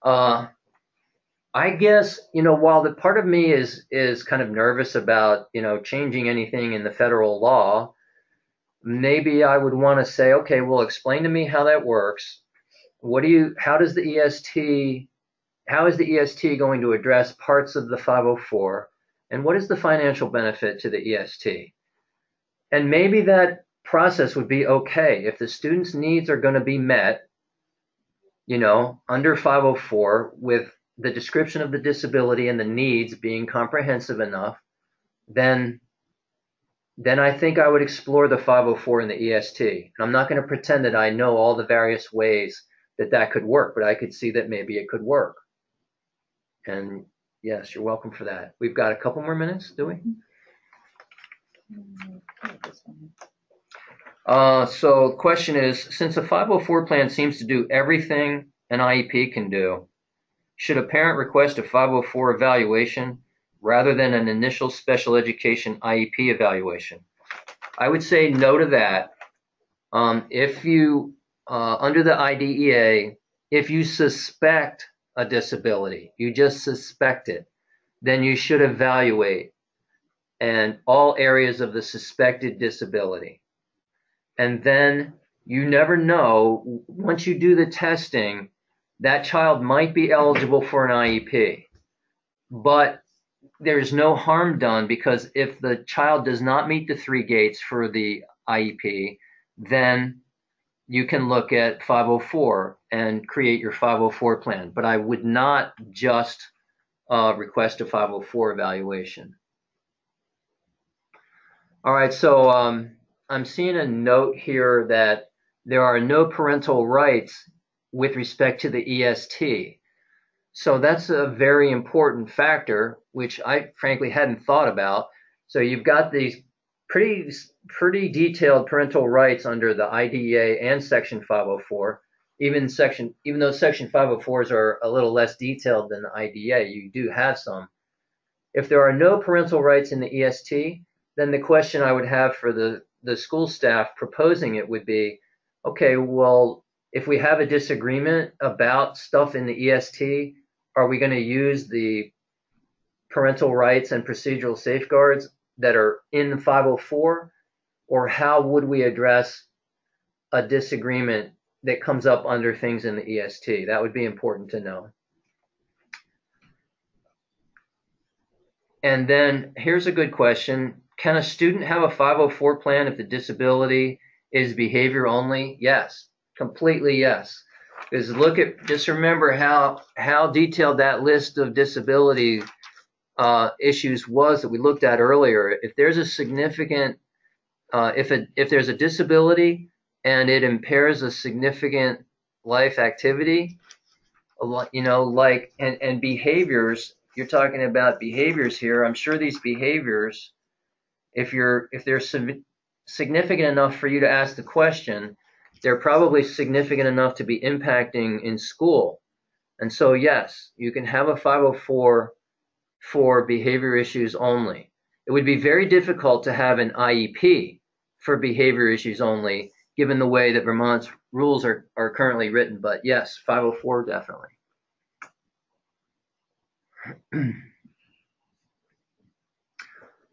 I guess, while the part of me is kind of nervous about, changing anything in the federal law, maybe I would want to say, okay, well, explain to me how that works. How is the EST going to address parts of the 504? And what is the financial benefit to the EST? And maybe that process would be okay if the student's needs are going to be met, under 504 with the description of the disability and the needs being comprehensive enough, then I think I would explore the 504 and the EST. And I'm not going to pretend that I know all the various ways that could work, but I could see that maybe it could work. And yes, you're welcome for that. We've got a couple more minutes, do we? So the question is, since a 504 plan seems to do everything an IEP can do, should a parent request a 504 evaluation rather than an initial special education IEP evaluation? I would say no to that. If you, under the IDEA, if you suspect a disability, you just suspect it, then you should evaluate and all areas of the suspected disability. And then you never know, once you do the testing, that child might be eligible for an IEP. But there's no harm done, because if the child does not meet the 3 gates for the IEP, then you can look at 504 and create your 504 plan. But I would not just request a 504 evaluation. All right, so I'm seeing a note here that there are no parental rights with respect to the EST. So that's a very important factor, which I frankly hadn't thought about. So you've got these pretty detailed parental rights under the IDEA and Section 504. Even though Section 504s are a little less detailed than the IDEA, you do have some. If there are no parental rights in the EST, then the question I would have for the school staff proposing it would be, okay, well, if we have a disagreement about stuff in the EST, are we going to use the parental rights and procedural safeguards that are in 504? Or how would we address a disagreement that comes up under things in the EST? That would be important to know. And then here's a good question. can a student have a 504 plan if the disability is behavior only? Yes, completely yes. Because just remember how detailed that list of disability issues was that we looked at earlier. If there's a significant, if there's a disability and it impairs a significant life activity, and behaviors, you're talking about behaviors here. I'm sure these behaviors, if they're significant enough for you to ask the question, they're probably significant enough to be impacting in school. And so, yes, you can have a 504 for behavior issues only. It would be very difficult to have an IEP for behavior issues only, given the way that Vermont's rules are currently written. But yes, 504 definitely.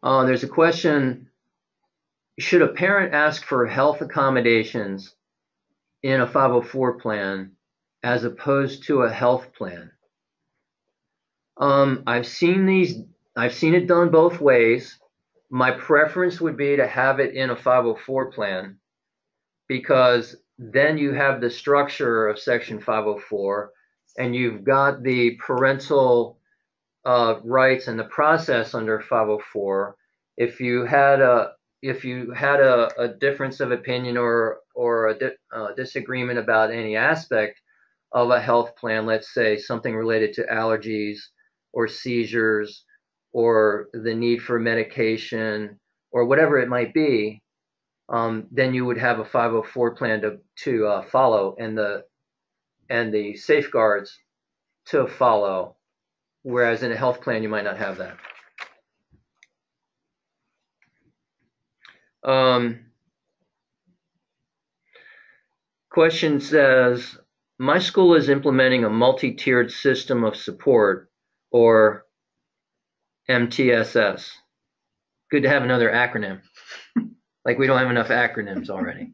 There's a question, should a parent ask for health accommodations in a 504 plan as opposed to a health plan? I've seen it done both ways. My preference would be to have it in a 504 plan, because then you have the structure of Section 504 and you've got the parental rights and the process under 504. If you had a difference of opinion or a disagreement about any aspect of a health plan, let's say something related to allergies or seizures or the need for medication or whatever it might be, then you would have a 504 plan to follow, and the safeguards to follow. Whereas in a health plan, you might not have that. Question says, my school is implementing a multi-tiered system of support, or MTSS. Good to have another acronym. Like we don't have enough acronyms already.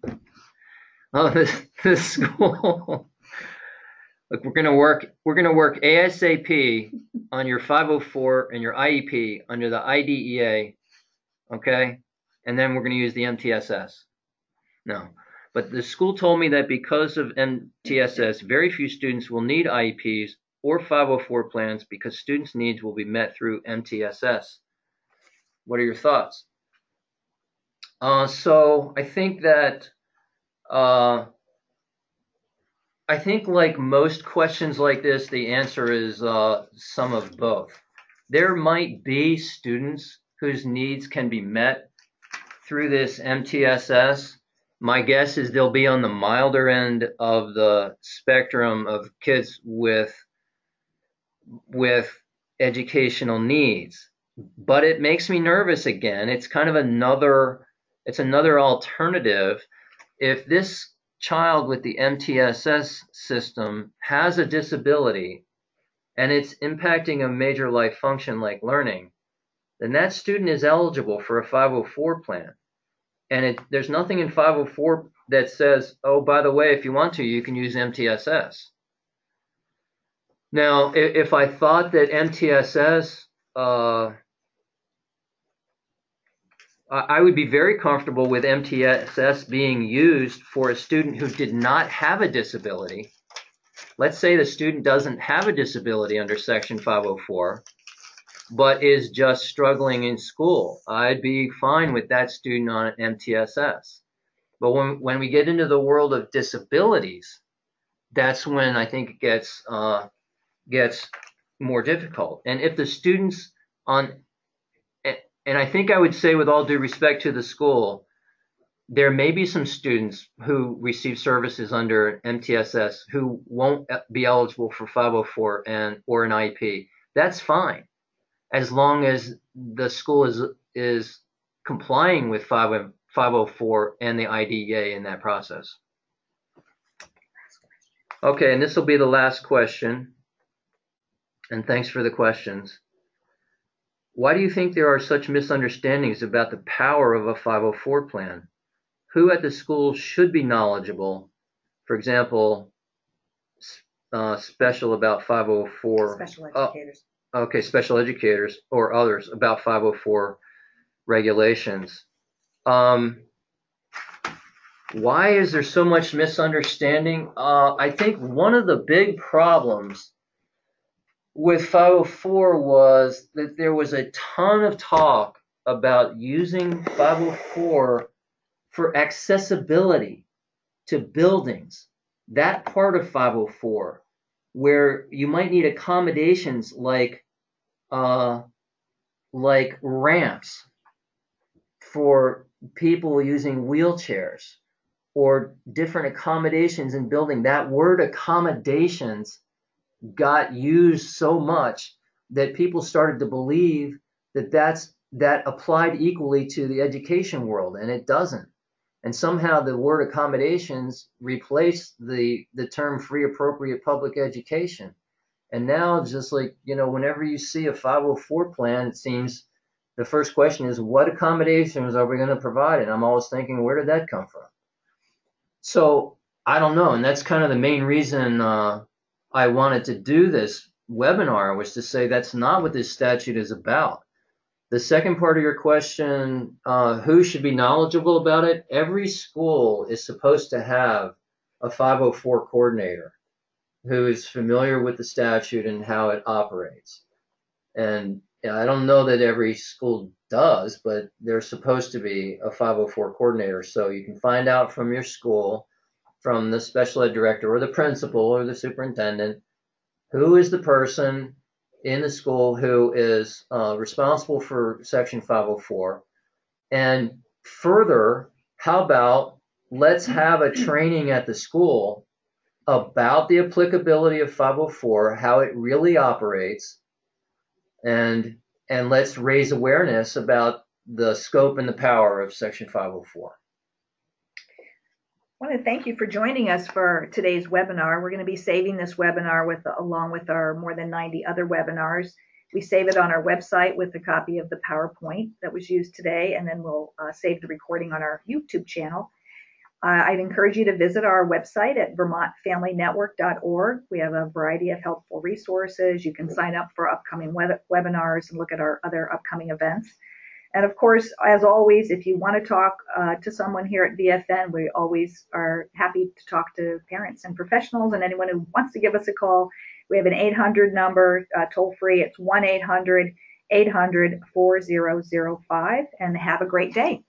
This school. Look, we're gonna work ASAP on your 504 and your IEP under the IDEA, okay? And then we're gonna use the MTSS. No, but the school told me that because of MTSS, very few students will need IEPs or 504 plans because students' needs will be met through MTSS. What are your thoughts? So I think that like most questions like this, the answer is some of both. There might be students whose needs can be met through this MTSS. My guess is they'll be on the milder end of the spectrum of kids with educational needs. But it makes me nervous again. It's kind of another alternative. If this child with the MTSS system has a disability and it's impacting a major life function like learning, then that student is eligible for a 504 plan. And there's nothing in 504 that says, oh, by the way, if you want to, you can use MTSS. Now, if I thought that MTSS, I would be very comfortable with MTSS being used for a student who did not have a disability. Let's say the student doesn't have a disability under Section 504, but is just struggling in school. I'd be fine with that student on MTSS. But when we get into the world of disabilities, that's when I think it gets more difficult. And if the students and I think I would say, with all due respect to the school, there may be some students who receive services under MTSS who won't be eligible for 504 or an IEP. That's fine, as long as the school is complying with 504 and the IDEA in that process. Okay, and this will be the last question. And thanks for the questions. Why do you think there are such misunderstandings about the power of a 504 plan? Who at the school should be knowledgeable? For example, special about 504. Special educators. Okay, special educators or others about 504 regulations. Why is there so much misunderstanding? I think one of the big problems with 504 was that there was a ton of talk about using 504 for accessibility to buildings. That part of 504, where you might need accommodations like ramps for people using wheelchairs, or different accommodations in building. That word accommodations got used so much that people started to believe that that applied equally to the education world, and it doesn't. And somehow the word accommodations replaced the term free appropriate public education. And now, just like, whenever you see a 504 plan, it seems the first question is, what accommodations are we going to provide? And I'm always thinking, where did that come from? So I don't know. And that's kind of the main reason I wanted to do this webinar, was to say that's not what this statute is about. The second part of your question, who should be knowledgeable about it? Every school is supposed to have a 504 coordinator who is familiar with the statute and how it operates. And I don't know that every school does, but there's supposed to be a 504 coordinator. So you can find out from your school, from the special ed director or the principal or the superintendent, who is the person in the school who is responsible for Section 504. And further, how about let's have a training at the school about the applicability of 504, how it really operates, and let's raise awareness about the scope and the power of Section 504. I want to thank you for joining us for today's webinar. We're going to be saving this webinar along with our more than 90 other webinars. We save it on our website with a copy of the PowerPoint that was used today, and then we'll save the recording on our YouTube channel. I'd encourage you to visit our website at vermontfamilynetwork.org. We have a variety of helpful resources. You can sign up for upcoming webinars and look at our other upcoming events. And of course, as always, if you want to talk to someone here at VFN, we always are happy to talk to parents and professionals and anyone who wants to give us a call. We have an 800 number, toll free. It's 1-800-800-4005. And have a great day.